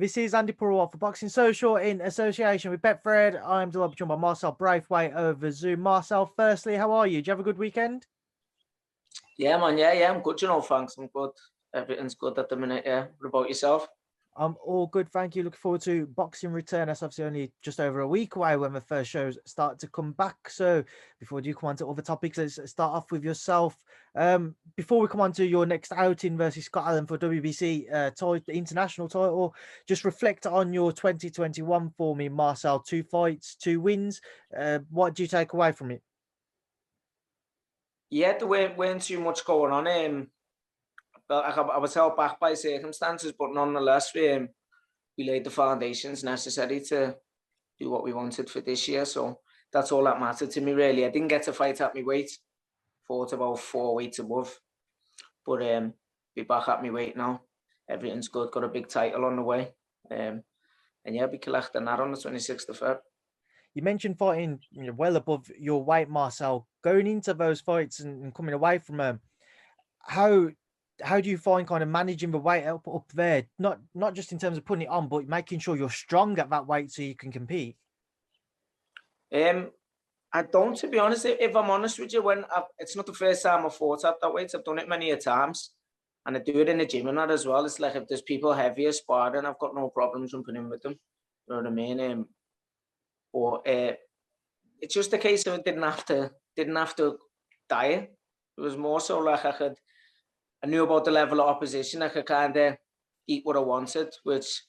This is Andi Purewal for Boxing Social in association with Betfred. I'm delighted to be joined by Marcel Braithwaite over Zoom. Marcel, firstly, how are you? Did you have a good weekend? Yeah, man. Yeah, I'm good. Thanks. I'm good. Everything's good at the minute. Yeah. What about yourself? I'm all good, thank you. Looking forward to boxing return. That's obviously only just over a week away when the first shows start to come back. So before you come on to other topics, let's start off with yourself. Before we come on to your next outing versus Scott Allan for WBC the international title, just reflect on your 2021 for me, Marcel. 2 fights, 2 wins. What do you take away from it? Yeah, there weren't too much going on. But I was held back by circumstances, but nonetheless, we laid the foundations necessary to do what we wanted for this year. So that's all that mattered to me, really. I didn't get to fight at my weight. Fought about 4 weights above, but be back at my weight now. Everything's good. Got a big title on the way, and yeah, be collecting that on the 26th of Feb. You mentioned fighting well above your weight, Marcel. Going into those fights and coming away from them, how do you find kind of managing the weight up there? Not just in terms of putting it on, but making sure you're strong at that weight so you can compete. I don't, to be honest. If I'm honest with you, it's not the first time I've fought at that weight. I've done it many a times, and I do it in the gym and that as well. It's like if there's people heavier sparring, I've got no problem jumping in with them. You know what I mean? Or it's just a case of it didn't have to diet. It was more so like I knew about the level of opposition. I could kind of eat what I wanted, which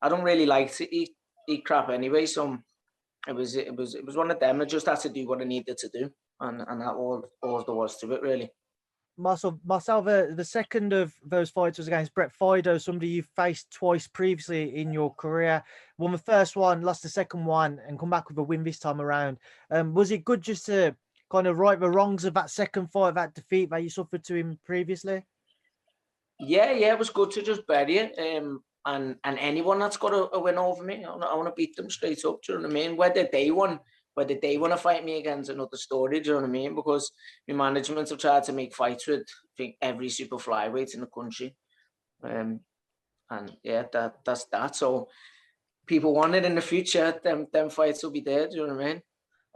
I don't really like to eat crap anyway. So it was one of them. I just had to do what I needed to do, and that all there was to it, really. Marcel, the second of those fights was against Brett Fido, somebody you faced twice previously in your career. Won the first one, lost the second one, and come back with a win this time around. Was it good just to kind of right the wrongs of that second fight, that defeat that you suffered to him previously? Yeah, it was good to just bury it. And anyone that's got a win over me, I want to beat them straight up. Do you know what I mean? Whether they want to fight me again's another story. Do you know what I mean? Because my management have tried to make fights with, I think, every super flyweight in the country. And yeah, that's that. So people want it in the future. Them fights will be there. Do you know what I mean?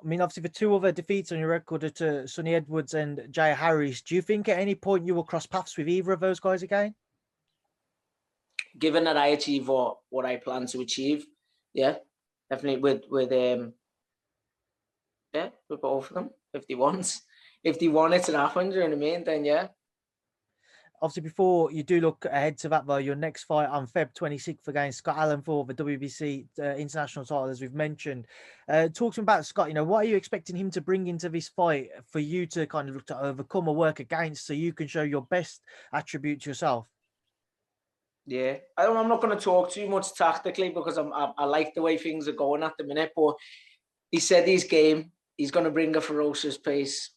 I mean, obviously, the 2 other defeats on your record are to Sonny Edwards and Jay Harris. Do you think at any point you will cross paths with either of those guys again? Given that I achieve what I plan to achieve, yeah, definitely with both of them. If they want it to happen, do you know what I mean? Then yeah. Obviously, before you do look ahead to that, though, your next fight on Feb 26th against Scott Allan for the WBC international title, as we've mentioned. Talking about Scott, what are you expecting him to bring into this fight for you to kind of look to overcome or work against so you can show your best attributes yourself? Yeah, I'm not going to talk too much tactically because I like the way things are going at the minute. But he said he's game. He's going to bring a ferocious pace.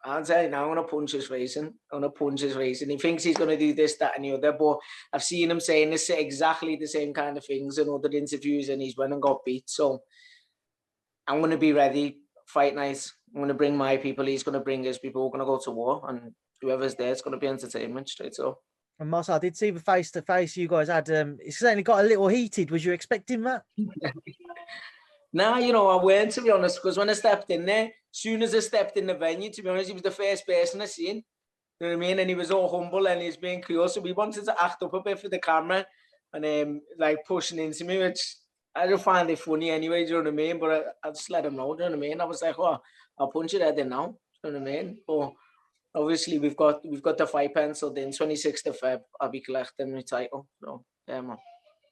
I'll tell you now, I'm going to punch his face in. He thinks he's going to do this, that, and the other. But I've seen him saying this exactly the same kind of things in other interviews, and he's went and got beat. So I'm going to be ready. Fight night. I'm going to bring my people. He's going to bring his people. We're going to go to war, and whoever's there, it's going to be entertainment straight up. And Marcel, I did see the face-to-face you guys had. It's certainly got a little heated. Was you expecting that? Nah, I weren't, to be honest, because when I stepped in there, as soon as I stepped in the venue, to be honest, he was the first person I seen. You know what I mean? And he was all humble and he was being cool. So we wanted to act up a bit for the camera and like pushing into me, which I don't find it funny anyway, do you know what I mean? But I just let him know, do you know what I mean? I was like, oh, I'll punch your head in now, do you know what I mean? But obviously we've got the fight penciled in, 26th of Feb, I'll be collecting my title. So yeah, man.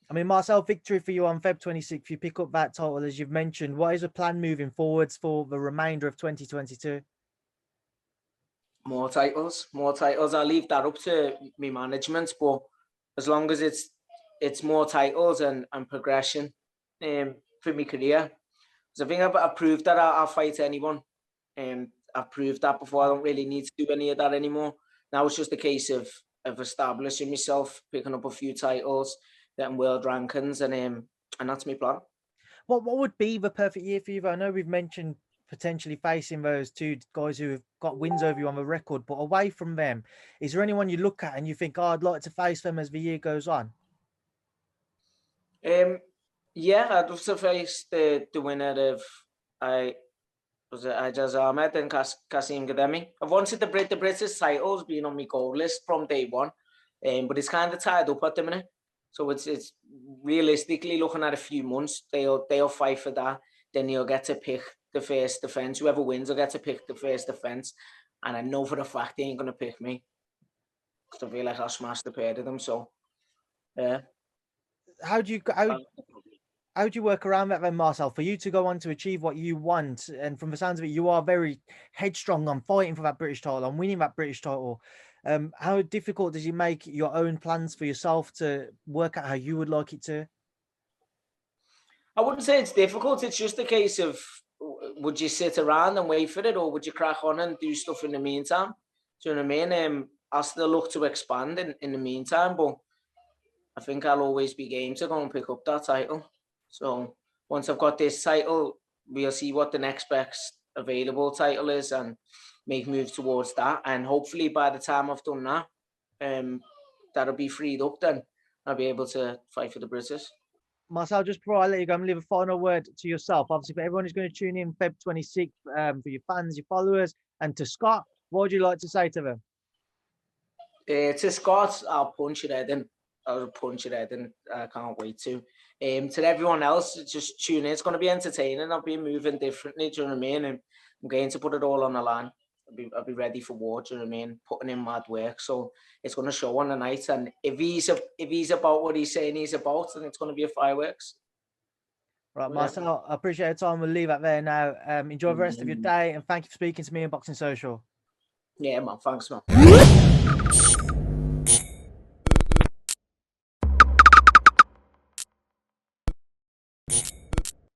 I mean, Marcel, victory for you on Feb 26th. You pick up that title, as you've mentioned. What is the plan moving forwards for the remainder of 2022? More titles. I'll leave that up to me management, but as long as it's more titles and progression for my career. So I think I've proved that I'll fight anyone. I've proved that before. I don't really need to do any of that anymore. Now it's just a case of establishing myself, picking up a few titles, getting world rankings, and that's my plan. What would be the perfect year for you? I know we've mentioned potentially facing those 2 guys who have got wins over you on the record, but away from them, is there anyone you look at and you think, oh, I'd like to face them as the year goes on? Yeah, I'd love to face the winner of Ajaz Ahmed and Kasim Gademi. I've wanted the British titles being on my goal list from day one, but it's kind of tied up at the minute. So it's realistically looking at a few months. They'll fight for that. Then you'll get to pick the first defense. Whoever wins will get to pick the first defense. And I know for a fact they ain't gonna pick me because I feel like I'll smash the pair of them. So yeah. How do you work around that then, Marcel, for you to go on to achieve what you want? And from the sounds of it, you are very headstrong on fighting for that British title, on winning that British title. How difficult does you make your own plans for yourself to work out how you would like it to? I wouldn't say it's difficult. It's just a case of, would you sit around and wait for it, or would you crack on and do stuff in the meantime? Do you know what I mean? I'll still look to expand in the meantime, but I think I'll always be game to go and pick up that title. So once I've got this title, we'll see what the next best available title is and make moves towards that. And hopefully by the time I've done that, that'll be freed up then. I'll be able to fight for the British. Marcel, just before I let you go, I'm going to leave a final word to yourself. Obviously, for everyone who's going to tune in Feb 26th, for your fans, your followers, and to Scott, what would you like to say to them? To Scott, I'll punch it head in. I'll punch it head in. I can't wait to. To everyone else, just tune in. It's going to be entertaining. I'll be moving differently. Do you know what I mean? And I'm going to put it all on the line. I'll be ready for war. Do you know what I mean? Putting in mad work. So it's going to show on the night. And if he's about what he's saying he's about, then it's going to be a fireworks. Right, Marcel, I appreciate your time. We'll leave it there now. Enjoy the rest of your day, and thank you for speaking to me on Boxing Social. Yeah, man. Thanks, man.